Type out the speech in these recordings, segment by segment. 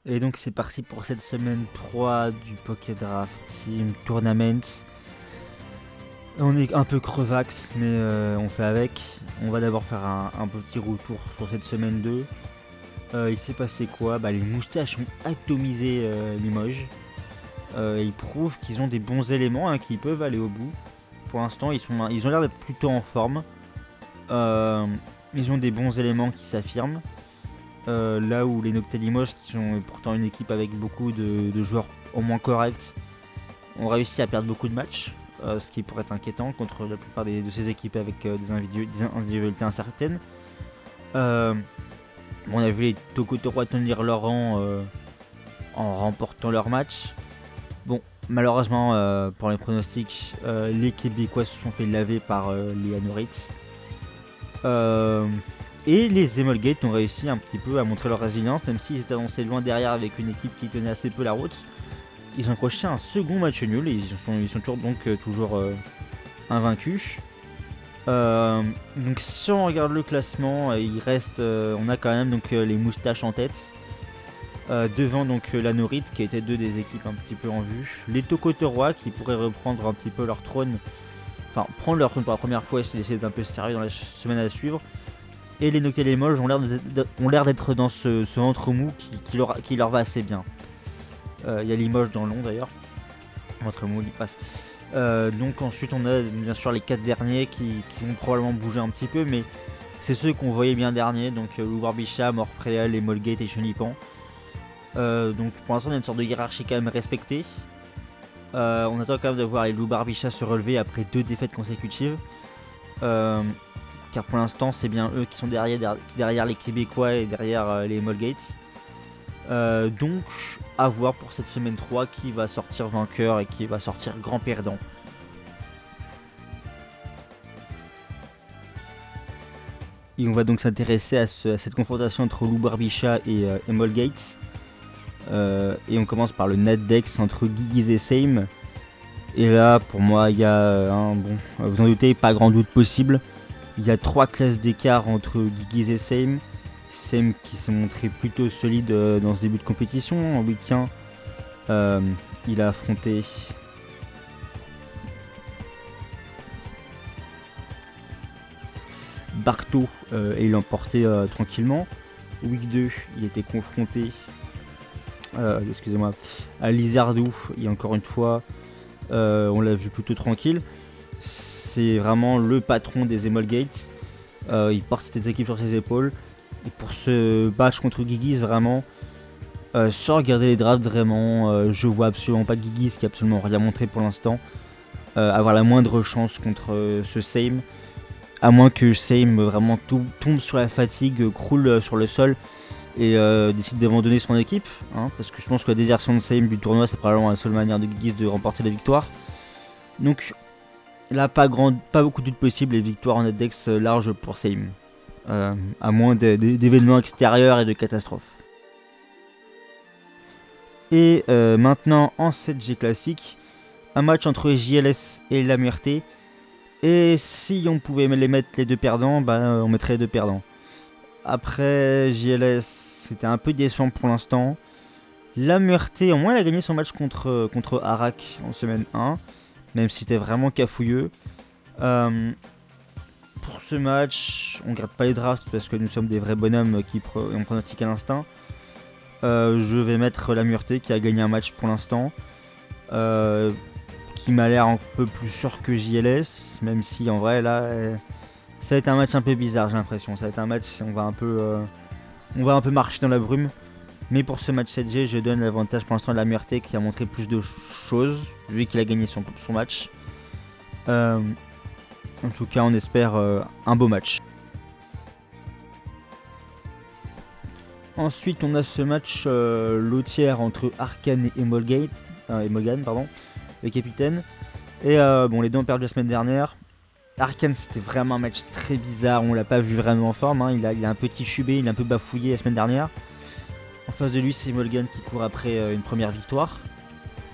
Et donc c'est parti pour cette semaine 3 du Poké Draft Team Tournament. On est un peu crevax, mais on fait avec. On va d'abord faire un petit retour sur cette semaine 2. Il s'est passé quoi? Les moustaches ont atomisé Limoges. Ils prouvent qu'ils ont des bons éléments, qu'ils peuvent aller au bout. Pour l'instant, ils ont l'air d'être plutôt en forme. Ils ont des bons éléments qui s'affirment. Là où les Nocta Limoges, qui sont pourtant une équipe avec beaucoup de joueurs au moins corrects, ont réussi à perdre beaucoup de matchs, ce qui pourrait être inquiétant contre la plupart de ces équipes avec des individualités incertaines. On a vu les Tokotoro tenir leur rang en remportant leur match. Bon, malheureusement pour les pronostics, les Québécois se sont fait laver par les Anorits. Et les Emolgate ont réussi un petit peu à montrer leur résilience, même s'ils étaient annoncés loin derrière avec une équipe qui tenait assez peu la route. Ils ont accroché un second match nul et ils sont toujours invaincus. Donc si on regarde le classement, on a quand même les moustaches en tête. Devant la Norite qui étaient deux des équipes un petit peu en vue. Les Tokotorois qui pourraient reprendre un petit peu leur trône. Enfin, prendre leur trône pour la première fois et essayer d'être un peu sérieux dans la semaine à suivre. Et les Nocta Limoges ont l'air d'être dans ce ventre mou qui leur va assez bien. Il y a Limoges dans le nom d'ailleurs. Ventre mou, bref. Donc ensuite on a bien sûr les 4 derniers qui vont probablement bouger un petit peu, mais c'est ceux qu'on voyait bien derniers. Donc Louvarbicha, Morpréal, les Molgate et Chenipan. Donc pour l'instant on a une sorte de hiérarchie quand même respectée. On attend quand même de voir les Louvarbicha se relever après 2 défaites consécutives. Car pour l'instant c'est bien eux qui sont derrière les Québécois et derrière les Molgates. Donc à voir pour cette semaine 3 qui va sortir vainqueur et qui va sortir grand perdant. Et on va donc s'intéresser à cette confrontation entre Louvarbicha et Molgates. Et on commence par le Natdex entre Gigiz et Same. Et là pour moi il y a vous en doutez, pas grand doute possible. Il y a 3 classes d'écart entre Gigiz et Same. Same qui s'est montré plutôt solide dans ce début de compétition. En week 1, il a affronté Barto et il l'a emporté tranquillement. Week 2, il était confronté à Lizardou et encore une fois, on l'a vu plutôt tranquille. C'est vraiment le patron des Emolgates. Il porte cette équipe sur ses épaules. Et pour ce match contre Gigiz, vraiment, sans regarder les drafts, vraiment, je vois absolument pas Gigiz qui a absolument rien montré pour l'instant avoir la moindre chance contre ce Same. À moins que Same vraiment tombe sur la fatigue, croule sur le sol et décide d'abandonner son équipe. Parce que je pense que la désertion de Same du tournoi, c'est probablement la seule manière de Gigiz de remporter la victoire. Donc là, pas beaucoup de doute possible, les victoires en index large pour Same. À moins d'événements extérieurs et de catastrophes. Et maintenant en 7G classique, un match entre JLS et la MURT. Et si on pouvait les mettre les deux perdants, on mettrait les deux perdants. Après JLS, c'était un peu décevant pour l'instant. La MURT, au moins elle a gagné son match contre Arak en semaine 1, même si c'était vraiment cafouilleux. Pour ce match, on ne garde pas les drafts parce que nous sommes des vrais bonhommes qui on pronostique à l'instinct. Je vais mettre la MURT qui a gagné un match pour l'instant, qui m'a l'air un peu plus sûr que JLS, même si en vrai là, ça va être un match un peu bizarre, j'ai l'impression. Ça va être un match, on va un peu marcher dans la brume. Mais pour ce match 7G, je donne l'avantage pour l'instant à la MURT qui a montré plus de choses, vu qu'il a gagné son match. En tout cas, on espère un beau match. Ensuite, on a ce match lotière entre Arcane et Emolgan, le capitaine. Et les deux ont perdu la semaine dernière. Arcane, c'était vraiment un match très bizarre. On l'a pas vu vraiment en forme. Il a un petit chubé, il a un peu bafouillé la semaine dernière. En face de lui, c'est Emolgan qui court après une première victoire.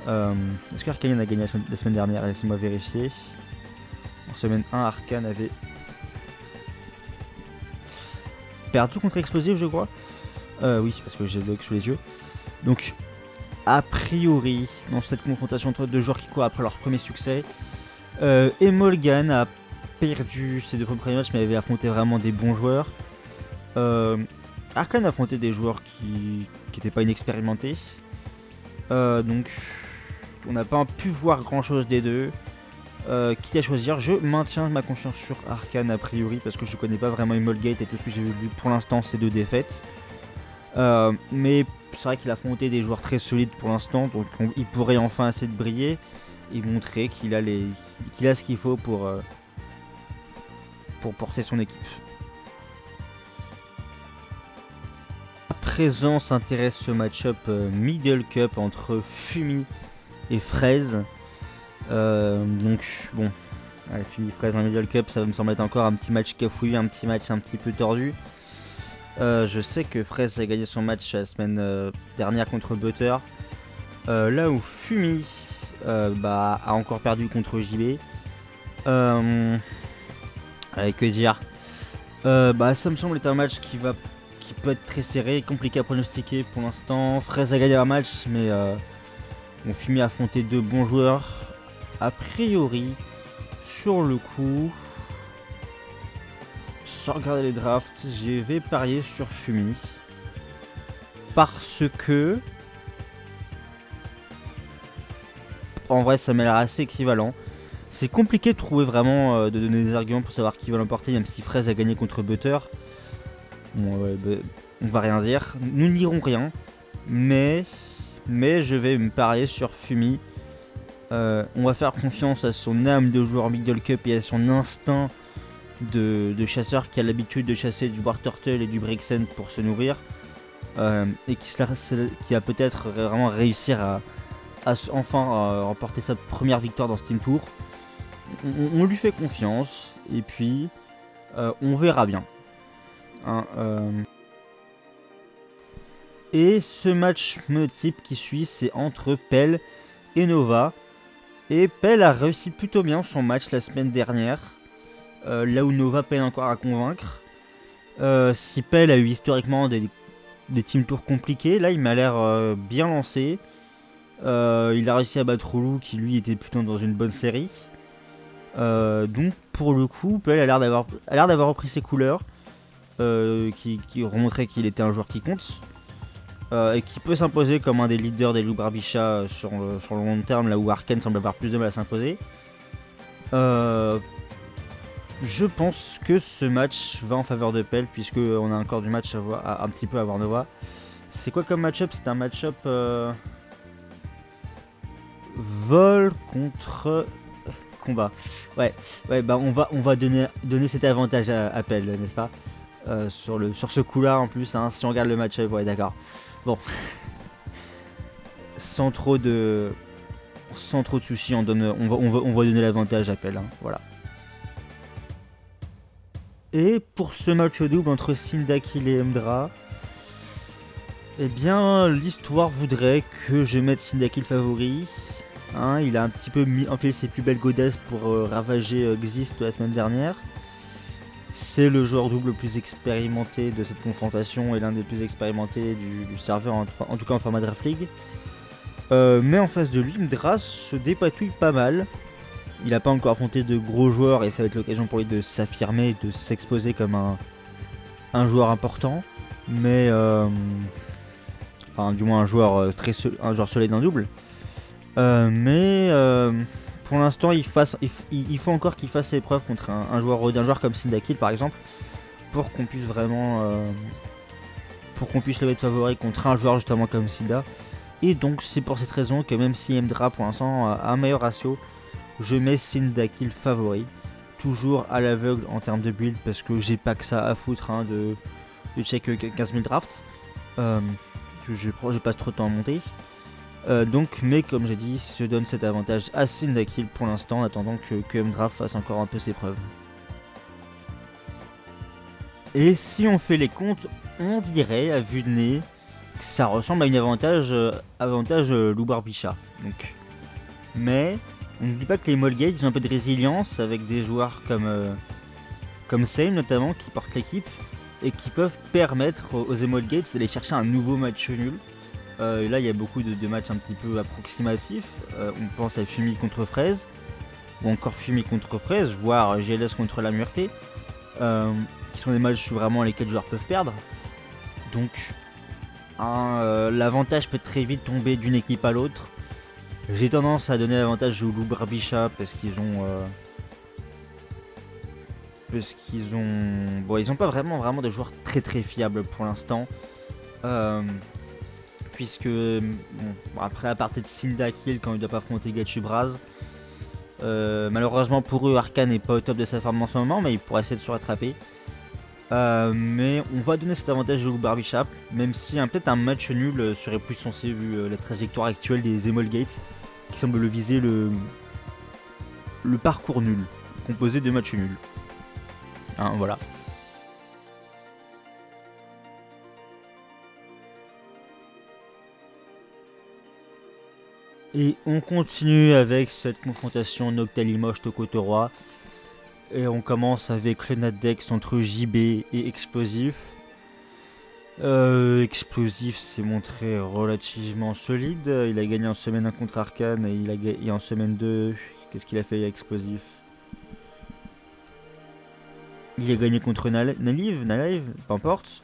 Est-ce que Arcane a gagné la semaine dernière? Laissez-moi vérifier. En semaine 1, Arcane avait perdu contre Explosive, je crois. Oui, parce que j'ai le look sous les yeux. Donc a priori dans cette confrontation entre deux joueurs qui courent après leur premier succès, Emolgan a perdu ses 2 premiers matchs mais avait affronté vraiment des bons joueurs. Arcane a affronté des joueurs qui n'étaient pas inexpérimentés. Donc on n'a pas pu voir grand chose des deux. Qui à choisir, je maintiens ma confiance sur Arcane a priori parce que je connais pas vraiment Imolgate et tout ce que j'ai vu pour l'instant c'est 2 défaites. Mais c'est vrai qu'il a affronté des joueurs très solides pour l'instant, donc il pourrait enfin essayer de briller et montrer qu'il a ce qu'il faut pour porter son équipe. À présent s'intéresse ce match-up Middle Cup entre Fumi et Fraise. Donc bon, Fumi Fraise en Middle Cup, ça va me sembler être encore un petit match cafouillé, un petit match un petit peu tordu. Je sais que Fraise a gagné son match la semaine dernière contre Butter, là où Fumi a encore perdu contre JB. Allez, que dire, ça me semble être un match qui peut être très serré, compliqué à pronostiquer pour l'instant. Fraise a gagné un match, mais Fumi a affronté 2 bons joueurs. A priori, sur le coup, sans regarder les drafts, je vais parier sur Fumi. Parce que, en vrai, ça m'a l'air assez équivalent. C'est compliqué de trouver vraiment, de donner des arguments pour savoir qui va l'emporter, même si Fraise a gagné contre Butter. Bon, on va rien dire. Nous n'irons rien. Mais je vais me parier sur Fumi. On va faire confiance à son âme de joueur Middle Cup et à son instinct de chasseur qui a l'habitude de chasser du War Turtle et du Brixen pour se nourrir. Et qui a peut-être vraiment réussir à enfin remporter sa première victoire dans Steam Tour. On lui fait confiance et puis on verra bien. Et ce match type qui suit, c'est entre Pell et Nova. Et Pell a réussi plutôt bien son match la semaine dernière, là où Nova peine encore à convaincre. Si Pell a eu historiquement des team tours compliqués, là il m'a l'air bien lancé. Il a réussi à battre Roulou qui lui était plutôt dans une bonne série. Donc pour le coup, Pell a l'air d'avoir repris ses couleurs, qui remontrait qu'il était un joueur qui compte. Et qui peut s'imposer comme un des leaders des loups Barbichat sur le long terme, là où Arcane semble avoir plus de mal à s'imposer. Je pense que ce match va en faveur de Pell, puisqu'on a encore du match un petit peu à voir Nova. C'est quoi comme match-up? C'est un match-up vol contre combat. Ouais, on va donner cet avantage à Pell, n'est-ce pas, sur ce coup-là en plus, hein, si on regarde le match-up, ouais d'accord. Bon, sans trop de soucis, on va donner l'avantage à Pell, hein, voilà. Et pour ce match double entre Syndakil et Emdra, eh bien l'histoire voudrait que je mette Syndakil favori. Hein, il a un petit peu enfilé ses plus belles godasses pour ravager Xist la semaine dernière. C'est le joueur double le plus expérimenté de cette confrontation et l'un des plus expérimentés du serveur, en tout cas en format Draft League. Mais en face de lui, Emdra se dépatouille pas mal. Il n'a pas encore affronté de gros joueurs et ça va être l'occasion pour lui de s'affirmer, de s'exposer comme un joueur important. Mais du moins un joueur solide en double. Pour l'instant, il faut encore qu'il fasse ses preuves contre un joueur comme Syndakil par exemple, pour qu'on puisse vraiment le mettre favori contre un joueur justement comme Synda. Et donc c'est pour cette raison que même si Emdra pour l'instant a un meilleur ratio, je mets Syndakil favori, toujours à l'aveugle en termes de build, parce que j'ai pas que ça à foutre de check 15 000 drafts. Je passe trop de temps à monter. Mais comme j'ai dit, je donne cet avantage à Syndakil pour l'instant, en attendant que Emdra fasse encore un peu ses preuves. Et si on fait les comptes, on dirait à vue de nez que ça ressemble à une avantage Loup Barbichat. Mais on n'oublie pas que les Molgate, ils ont un peu de résilience avec des joueurs comme Same notamment qui portent l'équipe et qui peuvent permettre aux Emolgates d'aller chercher un nouveau match nul. Et là il y a beaucoup de matchs un petit peu approximatifs. On pense à Fumi contre Fraise, ou encore Fumi contre Fraise, voire GLS contre la Muerté, qui sont des matchs vraiment lesquels les joueurs peuvent perdre. Donc l'avantage peut très vite tomber d'une équipe à l'autre. J'ai tendance à donner l'avantage aux Loup Barbichat parce qu'ils ont bon, ils ont pas vraiment de joueurs très très fiables pour l'instant, puisque bon, après à partir de Syndakil quand il doit pas affronter Gatchubraz, malheureusement pour eux Arcane n'est pas au top de sa forme en ce moment, mais il pourrait essayer de se rattraper. Mais on va donner cet avantage au Barbichat, même si peut-être un match nul serait plus censé vu la trajectoire actuelle des Emolgates, qui semble le viser le parcours nul, composé de matchs nuls. Voilà. Et on continue avec cette confrontation Noctalimosh-Tokotorois. Et on commence avec le Natdex entre JB et Explosif. Explosif s'est montré relativement solide. Il a gagné en semaine 1 contre Arcane et en semaine 2, qu'est-ce qu'il a fait Explosif? Il a gagné contre Nalive, peu importe.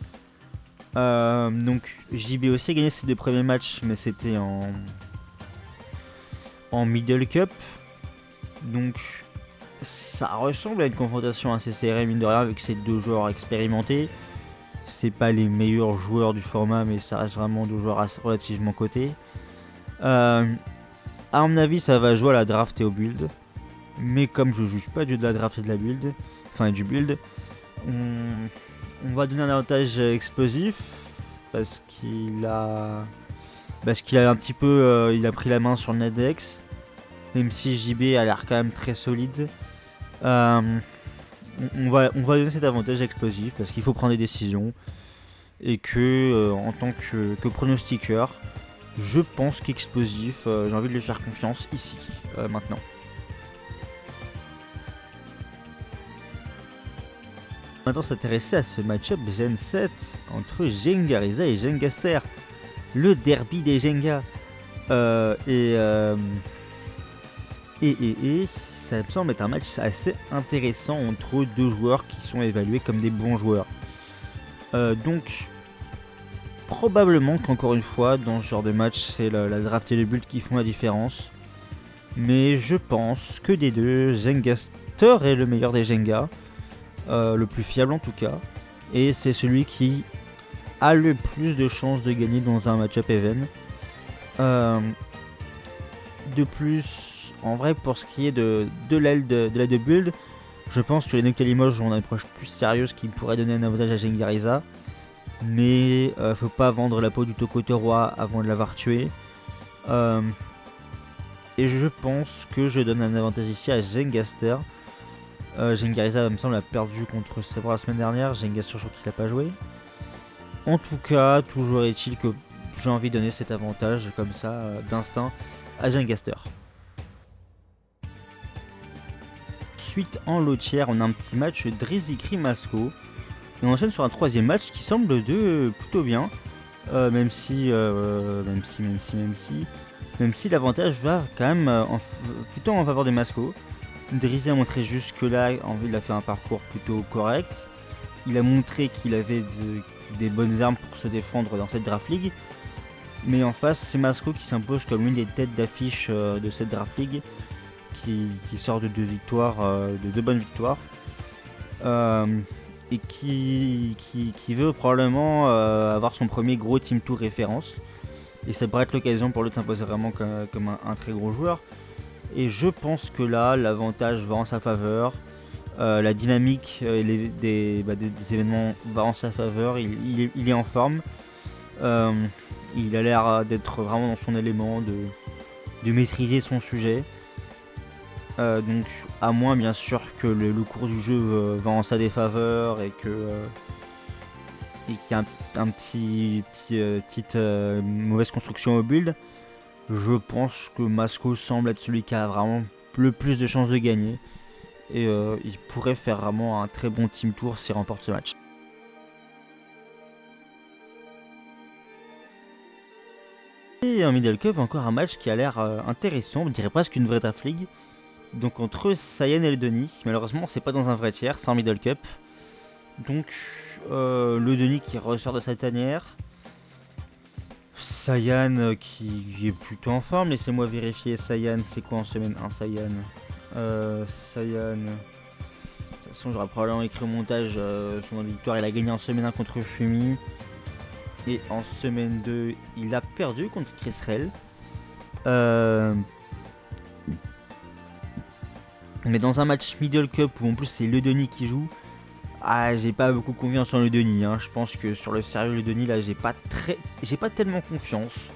Donc JB aussi a gagné ses 2 premiers matchs, mais c'était en Middle Cup. Donc ça ressemble à une confrontation assez serrée mine de rien avec ces 2 joueurs expérimentés. C'est pas les meilleurs joueurs du format, mais ça reste vraiment 2 joueurs relativement cotés. À mon avis, ça va jouer à la draft et au build. Mais comme je juge pas de la draft et de la build, enfin du build, on va donner un avantage Explosif parce qu'il a un petit peu, il a pris la main sur le Natdex, même si JB a l'air quand même très solide. On va donner cet avantage Explosif parce qu'il faut prendre des décisions et que en tant que pronostiqueur, je pense qu'Explosif, j'ai envie de lui faire confiance ici, maintenant. Maintenant s'intéresser à ce match-up Gen 7 entre Jengariza et Jengaster, le derby des Jenga. Et ça me semble être un match assez intéressant entre 2 joueurs qui sont évalués comme des bons joueurs. Donc probablement qu'encore une fois dans ce genre de match c'est la draft et le build qui font la différence. Mais je pense que des 2, Jengaster est le meilleur des Jenga. Le plus fiable en tout cas, et c'est celui qui a le plus de chances de gagner dans un match-up even. De plus, en vrai, pour ce qui est de l'aile de build, je pense que les Noctalimosh ont une approche plus sérieuse qui pourrait donner un avantage à Jengariza, mais faut pas vendre la peau du Tokotorois avant de l'avoir tué. Et je pense que je donne un avantage ici à Jengaster. Jengariza me semble a perdu contre Sabre la semaine dernière. Jengaster, je crois qu'il n'a pas joué. En tout cas, toujours est-il que j'ai envie de donner cet avantage comme ça d'instinct à Jengaster. Ensuite, en lotière, on a un petit match Drizzy Masco. Et on enchaîne sur un 3ème match qui semble plutôt bien. Même si l'avantage va quand même plutôt en faveur des Masco. Drizzy a montré jusque-là, il a fait un parcours plutôt correct. Il a montré qu'il avait des bonnes armes pour se défendre dans cette Draft League. Mais en face, c'est Masco qui s'impose comme l'une des têtes d'affiche de cette Draft League, qui sort de 2 victoires, de 2 bonnes victoires. Et qui veut probablement avoir son premier gros Team Tour référence. Et ça pourrait être l'occasion pour lui de s'imposer vraiment comme un très gros joueur. Et je pense que là, l'avantage va en sa faveur. La dynamique des événements va en sa faveur. Il est en forme. Il a l'air d'être vraiment dans son élément, de maîtriser son sujet. Donc, à moins bien sûr que le cours du jeu va en sa défaveur et qu'il y a un petite mauvaise construction au build. Je pense que Masco semble être celui qui a vraiment le plus de chances de gagner. Et il pourrait faire vraiment un très bon team tour s'il remporte ce match. Et en Middle Cup, encore un match qui a l'air intéressant, on dirait presque une vraie draft league. Donc entre Saiyan et le Denis, malheureusement c'est pas dans un vrai tiers, c'est en Middle Cup. Donc le Denis qui ressort de sa tanière. Saiyan qui est plutôt en forme, laissez-moi vérifier. Saiyan, c'est quoi en semaine 1 Saiyan Saiyan. De toute façon, j'aurais probablement écrit au montage son victoire. Il a gagné en semaine 1 contre Fumi. Et en semaine 2, il a perdu contre Cresrel. Mais dans un match Middle Cup où en plus c'est le Denis qui joue, j'ai pas beaucoup confiance en le Denis. Je pense que sur le sérieux, le Denis là, j'ai pas tellement confiance.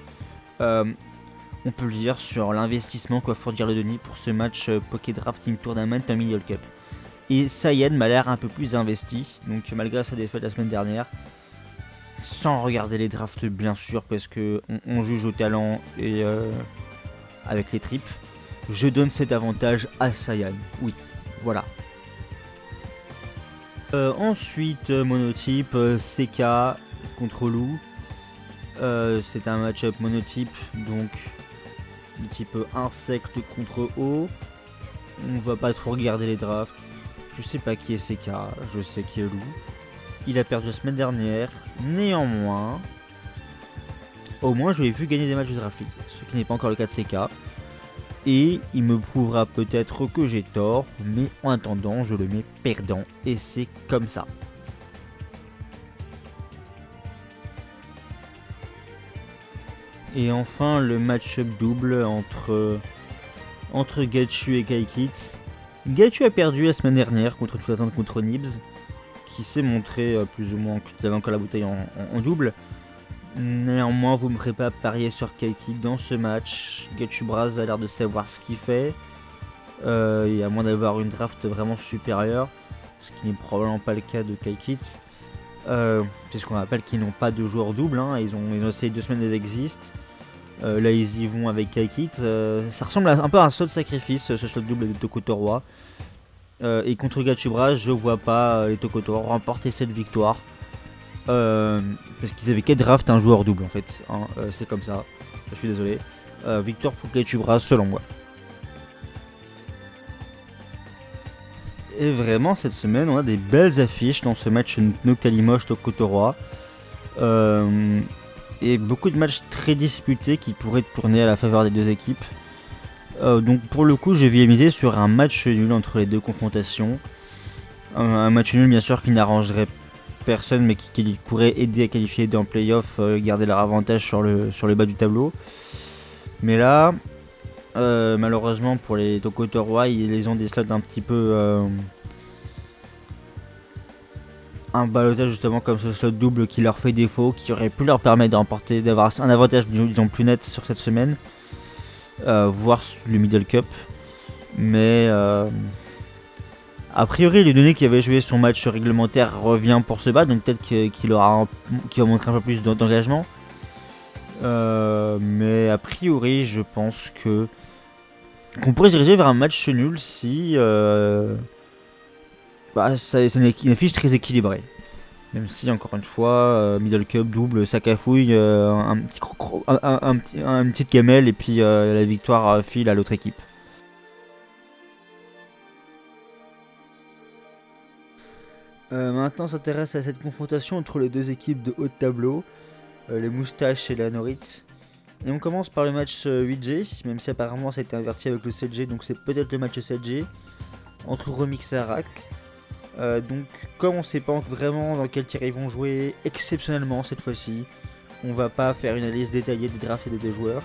On peut le dire sur l'investissement quoi faut dire le Denis pour ce match Poké Draft Team Tournament en Middle Cup. Et Saiyan m'a l'air un peu plus investi, donc malgré sa défaite la semaine dernière, sans regarder les drafts bien sûr parce que on juge au talent et avec les tripes, je donne cet avantage à Saiyan. Oui, voilà. Ensuite, monotype, CK contre Lou. C'est un match-up monotype, donc du type insecte contre eau. On va pas trop regarder les drafts. Je sais pas qui est CK, je sais qui est Lou. Il a perdu la semaine dernière. Néanmoins, au moins je l'ai vu gagner des matchs de draft league, ce qui n'est pas encore le cas de CK. Et il me prouvera peut-être que j'ai tort, mais en attendant, je le mets perdant, et c'est comme ça. Et enfin, le match-up double entre Gachu et Kaikit. Gachu a perdu la semaine dernière contre toute attente contre Nibs, qui s'est montré plus ou moins qu'il avait encore la bouteille en double. Néanmoins, vous ne me ferez pas parier sur Kaikit dans ce match. Gachubraz a l'air de savoir ce qu'il fait. Et à moins d'avoir une draft vraiment supérieure, ce qui n'est probablement pas le cas de Kaikit. C'est ce qu'on appelle qu'ils n'ont pas de joueurs doubles. Ils ont essayé 2 semaines d'exist. Là, ils y vont avec Kaikit. Ça ressemble un peu à un saut de sacrifice, ce slot double des Tokotorois. Et contre Gachubraz, je vois pas les Tokotorois remporter cette victoire. Parce qu'ils avaient qu'à draft un joueur double en fait, c'est comme ça, je suis désolé. Victoire pour Gachubraz selon moi. Et vraiment cette semaine on a des belles affiches dans ce match Noctalimosh Tokotorois. Et beaucoup de matchs très disputés qui pourraient tourner à la faveur des deux équipes. Donc pour le coup je vais miser sur un match nul entre les deux confrontations. Un match nul bien sûr qui n'arrangerait personne mais qui pourrait aider à qualifier dans playoff, garder leur avantage sur le bas du tableau. Mais là, malheureusement pour les Tokotorois, ils ont des slots un petit peu un balotage justement comme ce slot double qui leur fait défaut, qui aurait pu leur permettre d'avoir un avantage disons plus net sur cette semaine, voire le Middle Cup. Mais a priori, le Denis qui avait joué son match réglementaire revient pour se battre, donc peut-être qu'il va montrer un peu plus d'engagement. Mais a priori, je pense qu'on pourrait se diriger vers un match nul si c'est une affiche très équilibrée. Même si, encore une fois, Middle Cup, double, sac à fouille, une petite gamelle et puis la victoire file à l'autre équipe. Maintenant, on s'intéresse à cette confrontation entre les deux équipes de haut de tableau, les Moustaches et la Norit. Et on commence par le match 8G, même si apparemment ça a été inverti avec le 7G, donc c'est peut-être le match 7G, entre Romix et Arak. Donc comme on ne sait pas vraiment dans quel tir ils vont jouer, exceptionnellement cette fois-ci, on va pas faire une analyse détaillée des drafts et des deux joueurs.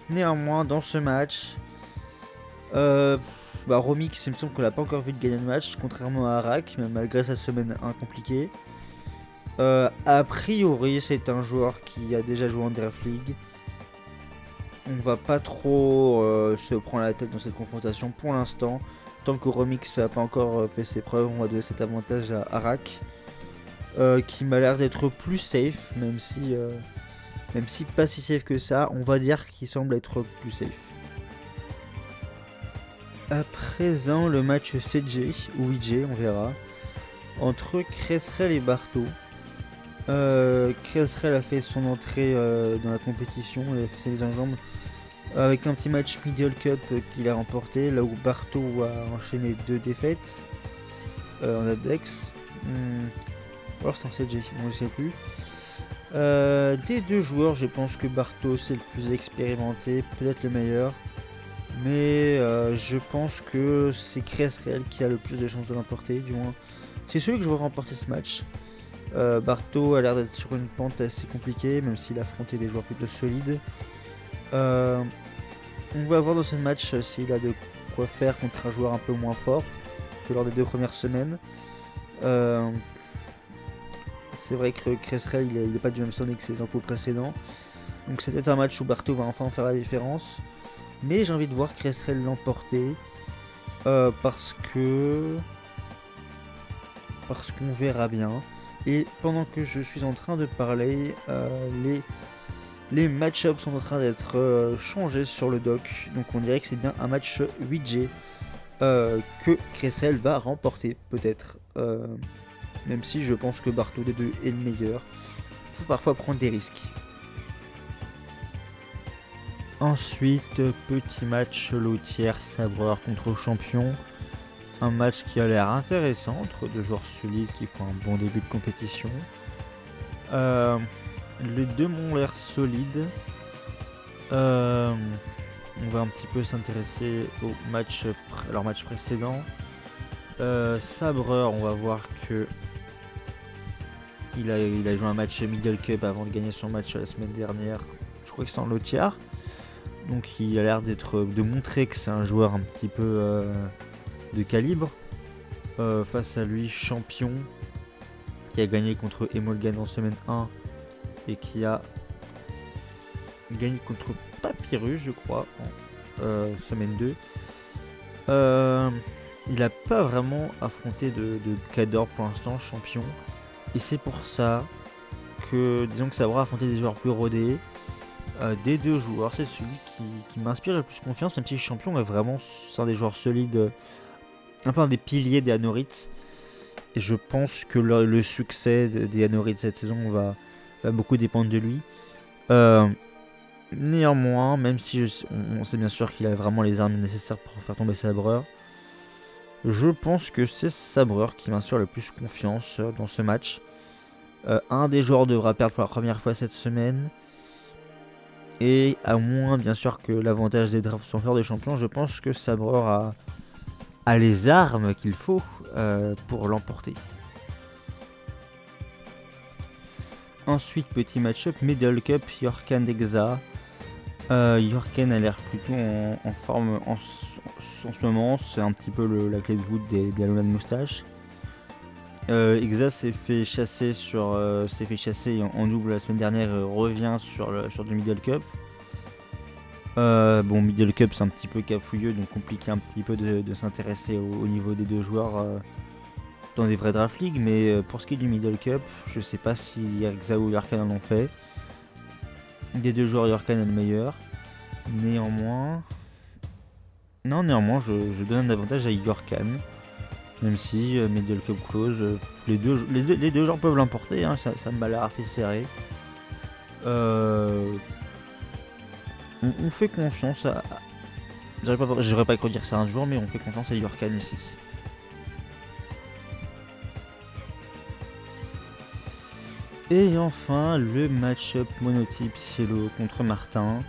Néanmoins, dans ce match, Romix, il me semble qu'on l'a pas encore vu de gagner le match, contrairement à Arak, même malgré sa semaine 1 compliquée. A priori, c'est un joueur qui a déjà joué en Draft League. On va pas trop se prendre la tête dans cette confrontation pour l'instant. Tant que Romix n'a pas encore fait ses preuves, on va donner cet avantage à Arak, qui m'a l'air d'être plus safe, même si pas si safe que ça, on va dire qu'il semble être plus safe. À présent, le match 7G ou 8G, on verra, entre Cresrel et Barto. Cresserel a fait son entrée dans la compétition, il a fait ses mises en jambes avec un petit match Middle Cup qu'il a remporté, là où Barto a enchaîné 2 défaites en Abdex. Ou alors c'est en CG, bon, je sais plus. Des deux joueurs, je pense que Barto c'est le plus expérimenté, peut-être le meilleur. Mais je pense que c'est Cresserel qui a le plus de chances de l'emporter, du moins. C'est celui que je vois remporter ce match. Barto a l'air d'être sur une pente assez compliquée, même s'il a affronté des joueurs plutôt solides. On va voir dans ce match s'il a de quoi faire contre un joueur un peu moins fort que lors des 2 premières semaines. C'est vrai que Cresserel il n'est pas du même sonné que ses encos précédents. Donc c'est peut-être un match où Barto va enfin faire la différence. Mais j'ai envie de voir Cresserel l'emporter. Parce qu'on verra bien. Et pendant que je suis en train de parler, les match-ups sont en train d'être changés sur le doc. Donc on dirait que c'est bien un match 8G que Cresserel va remporter peut-être. Même si je pense que Barto des deux est le meilleur. Il faut parfois prendre des risques. Ensuite, petit match lotière Sabreur contre Champion. Un match qui a l'air intéressant entre 2 joueurs solides qui font un bon début de compétition. Les deux m'ont l'air solides. On va un petit peu s'intéresser au match, leur match précédent. Sabreur, on va voir que il a joué un match Middle Cup avant de gagner son match la semaine dernière. Je crois que c'est en lotière. Donc il a l'air de montrer que c'est un joueur un petit peu de calibre. Face à lui, Champion, qui a gagné contre Emolgan en semaine 1 et qui a gagné contre Papyrus, je crois, en semaine 2. Il n'a pas vraiment affronté de cador pour l'instant, Champion. Et c'est pour ça que, disons que ça va affronter des joueurs plus rodés. Des deux joueurs, c'est celui qui m'inspire le plus confiance, même si Champion est vraiment un des joueurs solides, un peu un des piliers des Anorites. Et je pense que le succès des Anorites cette saison va beaucoup dépendre de lui. Néanmoins, même si on sait bien sûr qu'il a vraiment les armes nécessaires pour faire tomber Sabreur, je pense que c'est Sabreur qui m'inspire le plus confiance dans ce match. Un des joueurs devra perdre pour la première fois cette semaine. Et à moins bien sûr que l'avantage des drafts sont fleurs de champion, je pense que Sabreur a les armes qu'il faut pour l'emporter. Ensuite, petit match-up, Middle Cup, Yorkan Dexa. Yorkan a l'air plutôt en forme en ce moment, c'est un petit peu la clé de voûte des Alolan Moustache. Exa s'est fait chasser en double la semaine dernière, revient sur du Middle Cup. Middle Cup c'est un petit peu cafouilleux, donc compliqué un petit peu de s'intéresser au niveau des deux joueurs dans des vraies draft leagues, mais pour ce qui est du Middle Cup, je sais pas si Exa ou Yorkan en ont fait. Des deux joueurs, Yorkan est le meilleur. Néanmoins, je donne un avantage à Yorkan. Même si Middle Cup close, les deux joueurs peuvent l'emporter, hein, ça m'a l'air assez serré. On fait confiance à... J'aurais pas cru dire ça un jour, mais on fait confiance à Yorkan ici. Et enfin, le match-up monotype Cielo contre Martin.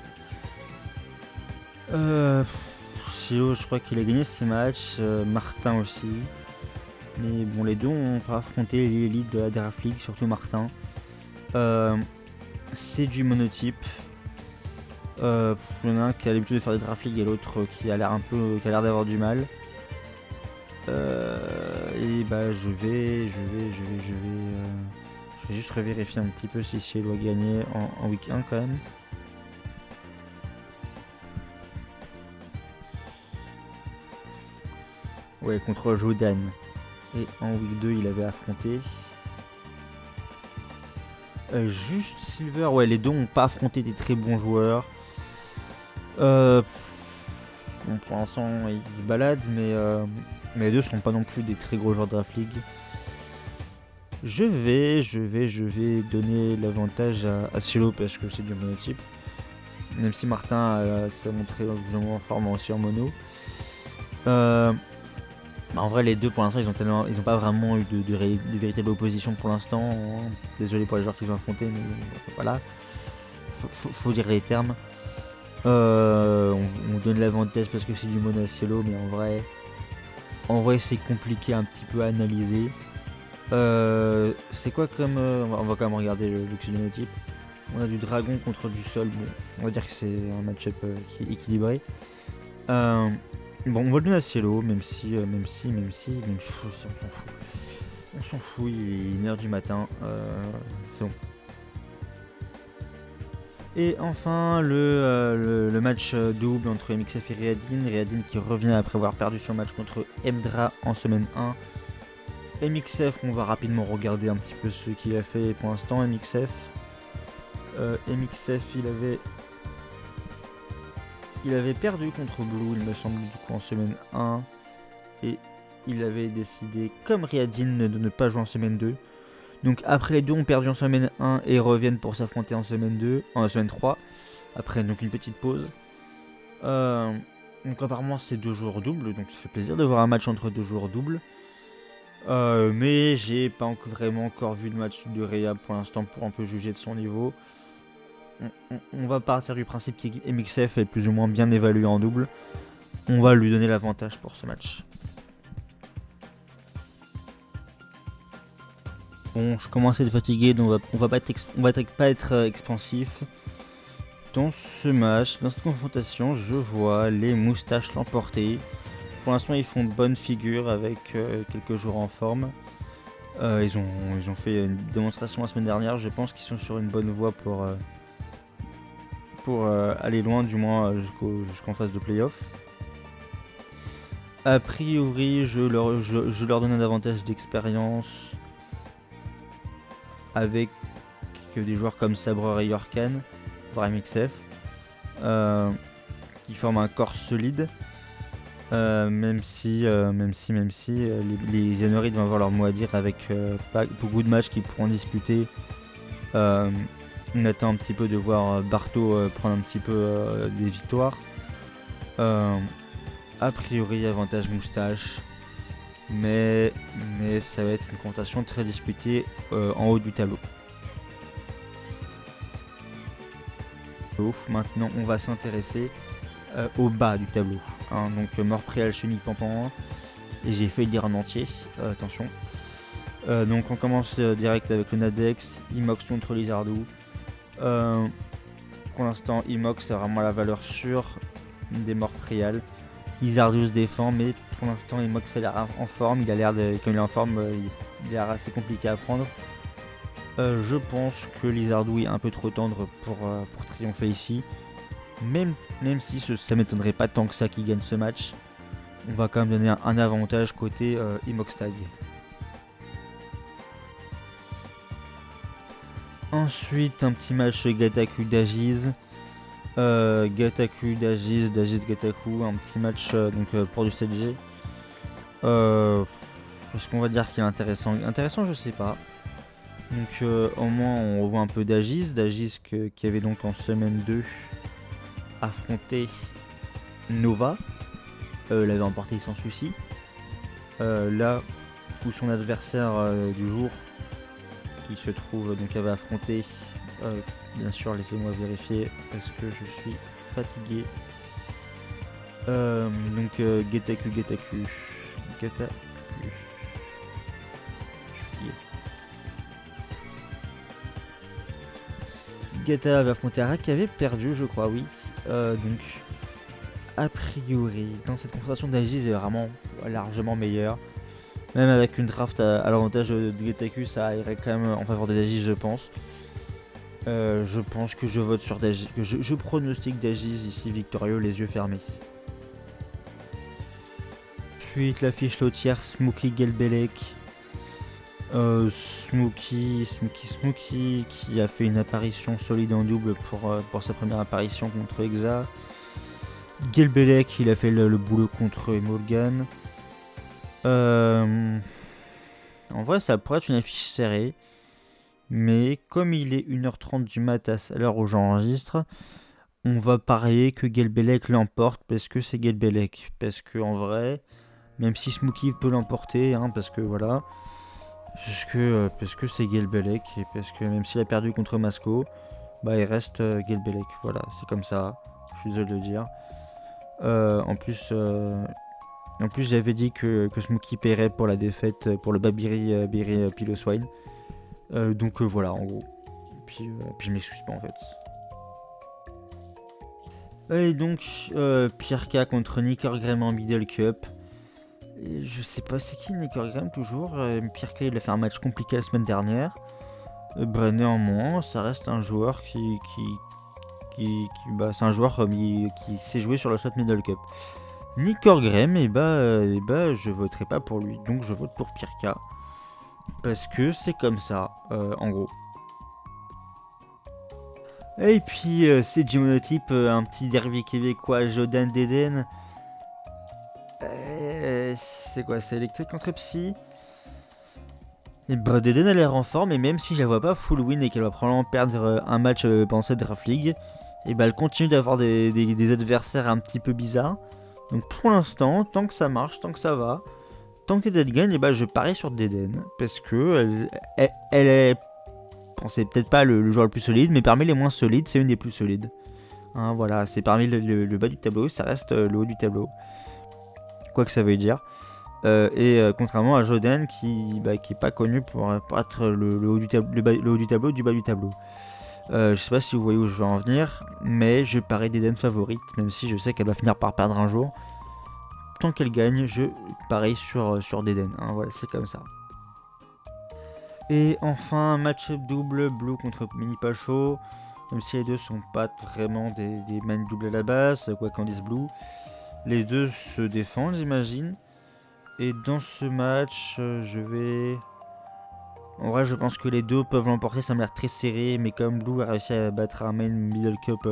Cielo, je crois qu'il a gagné ses matchs, Martin aussi. Mais bon, les deux ont pas affronté l'élite de la Draft League, surtout Martin. C'est du monotype. Il y en a un qui a l'habitude de faire des Draft League et l'autre qui a l'air d'avoir du mal. Et bah je vais juste revérifier un petit peu si Cielo a gagné en week 1 quand même. Ouais, contre Jodan. Et en week 2, il avait affronté juste Silver. Ouais, les deux n'ont pas affronté des très bons joueurs. Bon, pour l'instant, ils se baladent, mais les deux sont pas non plus des très gros joueurs de Draft League. Je vais donner l'avantage à Cielo parce que c'est du monotype. Même si Martin s'est montré plus ou moins en forme aussi en mono. En vrai, les deux pour l'instant, ils ont pas vraiment eu de véritable opposition pour l'instant. Désolé pour les joueurs qu'ils ont affrontés, mais voilà. Faut dire les termes. On donne l'avantage parce que c'est du mono à Cielo, mais en vrai c'est compliqué un petit peu à analyser. C'est quoi comme. On va quand même regarder le xénotype. On a du dragon contre du sol. Bon, on va dire que c'est un match-up qui est équilibré. Bon, on va le donner à Cielo, même si on s'en fout. On s'en fout, il est 1h du matin. C'est bon. Et enfin, le match double entre MXF et Riyadin. Riyadin qui revient après avoir perdu son match contre Emdra en semaine 1. MXF, on va rapidement regarder un petit peu ce qu'il a fait pour l'instant. MXF, il avait perdu contre Blue, il me semble, du coup en semaine 1. Et il avait décidé, comme Riyadin, de ne pas jouer en semaine 2. Donc après les deux ont perdu en semaine 1 et reviennent pour s'affronter en semaine 2, en semaine 3. Après donc une petite pause. Donc apparemment c'est 2 jours doubles, donc ça fait plaisir de voir un match entre 2 jours doubles. Mais j'ai pas vraiment encore vu de match de Riyad pour l'instant pour un peu juger de son niveau. On va partir du principe qu'MXF est plus ou moins bien évalué en double. On va lui donner l'avantage pour ce match. Bon, je commence à être fatigué, donc on va pas être expansif. Dans ce match, dans cette confrontation, je vois les moustaches l'emporter. Pour l'instant, ils font de bonnes figures avec quelques joueurs en forme. Ils ont fait une démonstration la semaine dernière. Je pense qu'ils sont sur une bonne voie pour aller loin, du moins jusqu'en phase de playoff. A priori, je leur donne un avantage d'expérience avec des joueurs comme Sabreur et Yorkan, voire MXF, qui forment un corps solide. Même si les Xénorides vont avoir leur mot à dire avec pas beaucoup de matchs qu'ils pourront disputer. On attend un petit peu de voir Barto prendre un petit peu des victoires. A priori avantage moustache, mais ça va être une confrontation très disputée en haut du tableau. Maintenant on va s'intéresser au bas du tableau. Donc Morpreal, Chenique, Pampan, et j'ai fait le dire en entier, attention. Donc on commence direct avec le Nadex, Imox contre Lizardou. Pour l'instant Imox c'est vraiment la valeur sûre des Morpreal. Lizardou se défend, mais pour l'instant Imox a l'air en forme, comme il est en forme, il a l'air assez compliqué à prendre. Je pense que Lizardou est un peu trop tendre pour triompher ici. Même si ça m'étonnerait pas tant que ça qu'il gagne ce match, on va quand même donner un avantage côté Imoxtag. Ensuite, un petit match Gataku d'Agiz. D'Agiz, Gataku, un petit match pour du 7G. Est-ce qu'on va dire qu'il est intéressant ? Intéressant, je sais pas. Donc au moins on revoit un peu d'Agiz qui avait donc en semaine 2 affronté Nova, l'avait emporté sans souci. Là où son adversaire du jour, qui se trouve donc avait affronté, bien sûr laissez-moi vérifier parce que je suis fatigué. Getaku. Gata avait affronté Arak qui avait perdu, je crois, oui. Donc, a priori, dans cette confrontation d'Agiz est vraiment largement meilleure. Même avec une draft à l'avantage de Getaku, ça irait quand même en faveur d'Agiz, je pense. Je pense que je vote sur d'Agiz, que je pronostique d'Agiz ici victorieux, les yeux fermés. Ensuite, la fiche lotière Smokey Gelbelec. Smokey qui a fait une apparition solide en double pour sa première apparition contre Exa. Gelbelec, il a fait le boulot contre Emolgan. En vrai, ça pourrait être une affiche serrée. Mais comme il est 1h30 du mat à l'heure où j'enregistre, on va parier que Gelbelec l'emporte parce que c'est Gelbelec. Parce que en vrai, même si Smokey peut l'emporter, hein, parce que voilà, parce que c'est Gelbelec et parce que même s'il a perdu contre Masco, bah il reste Gelbelec. Voilà, c'est comme ça. Je suis désolé de le dire. En plus, j'avais dit que Smokey paierait pour la défaite pour le Babiri Piloswine. Donc voilà, en gros. Puis je m'excuse pas en fait. Et donc, Pierre K contre Nick Orgrim en Middle Cup. Et je sais pas c'est qui Nick Orgrim toujours. Pierre K il a fait un match compliqué la semaine dernière. Néanmoins, ça reste un joueur c'est un joueur qui sait jouer sur le shot Middle Cup. Nick Orgrim, je voterai pas pour lui. Donc je vote pour Pierre K. Parce que c'est comme ça, en gros. Et puis c'est du monotype, un petit derby québécois, Jodan Deden. C'est quoi, c'est électrique contre Psy. Et bah Deden a l'air en forme, et même si je la vois pas full win et qu'elle va probablement perdre un match pendant cette draft league, et bah elle continue d'avoir des adversaires un petit peu bizarres. Donc pour l'instant, tant que ça marche, tant que ça va, tant que Deden gagne, et bah je parie sur Deden. Parce que elle est... Bon, c'est peut-être pas le joueur le plus solide, mais parmi les moins solides, c'est une des plus solides. Hein, voilà, c'est parmi le bas du tableau, ça reste le haut du tableau. Quoi que ça veuille dire. Contrairement à Jodan qui est pas connu pour être le haut du tableau, du bas du tableau. Je sais pas si vous voyez où je veux en venir, mais je parie d'Eden favorite, même si je sais qu'elle va finir par perdre un jour. Tant qu'elle gagne, je parie sur Deden. Hein, voilà, c'est comme ça. Et enfin, match-up double, Blue contre Mini Pacho. Même si les deux sont pas vraiment des mains doubles à la base, quoi qu'en dise Blue. Les deux se défendent, j'imagine. Et dans ce match, En vrai, je pense que les deux peuvent l'emporter, ça m'a l'air très serré. Mais comme Blue a réussi à battre un main middle cup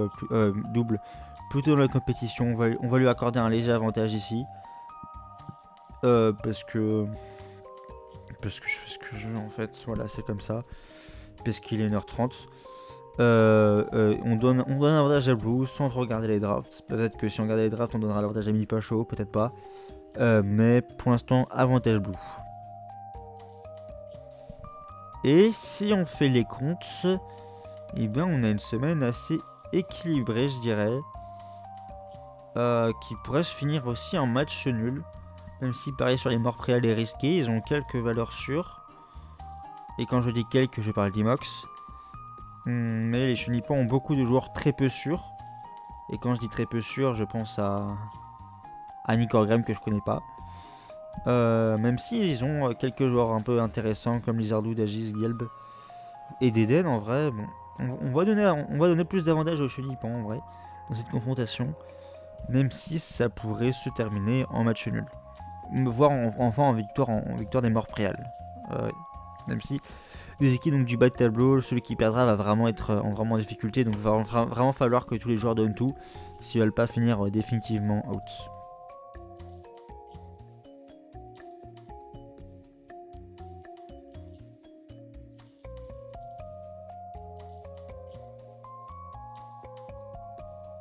double plutôt dans la compétition, on va lui accorder un léger avantage ici. Parce que je fais ce que je veux en fait, voilà, c'est comme ça. Parce qu'il est 1h30. On donne un avantage à Blue sans regarder les drafts. Peut-être que si on regardait les drafts, on donnera l'avantage à Mini Pacho, peut-être pas. Mais pour l'instant, avantage Blue. Et si on fait les comptes, eh bien on a une semaine assez équilibrée, je dirais. Qui pourrait se finir aussi en match nul. Même si pareil sur les morts préales est risqué, ils ont quelques valeurs sûres. Et quand je dis quelques, je parle d'Imox. Mais les Chunipans ont beaucoup de joueurs très peu sûrs. Et quand je dis très peu sûrs, je pense à Nick Orgrim que je connais pas. Même si ils ont quelques joueurs un peu intéressants comme Lizardou, Dagis, Gelb et Deden, en vrai, bon, on va donner plus d'avantages aux Chunipans en vrai dans cette confrontation. Même si ça pourrait se terminer en match nul. Voire enfin en victoire des morts préales. Même si les équipes donc, du bas de tableau, celui qui perdra va vraiment être en difficulté. Donc il va vraiment falloir que tous les joueurs donnent tout s'ils veulent pas finir définitivement out.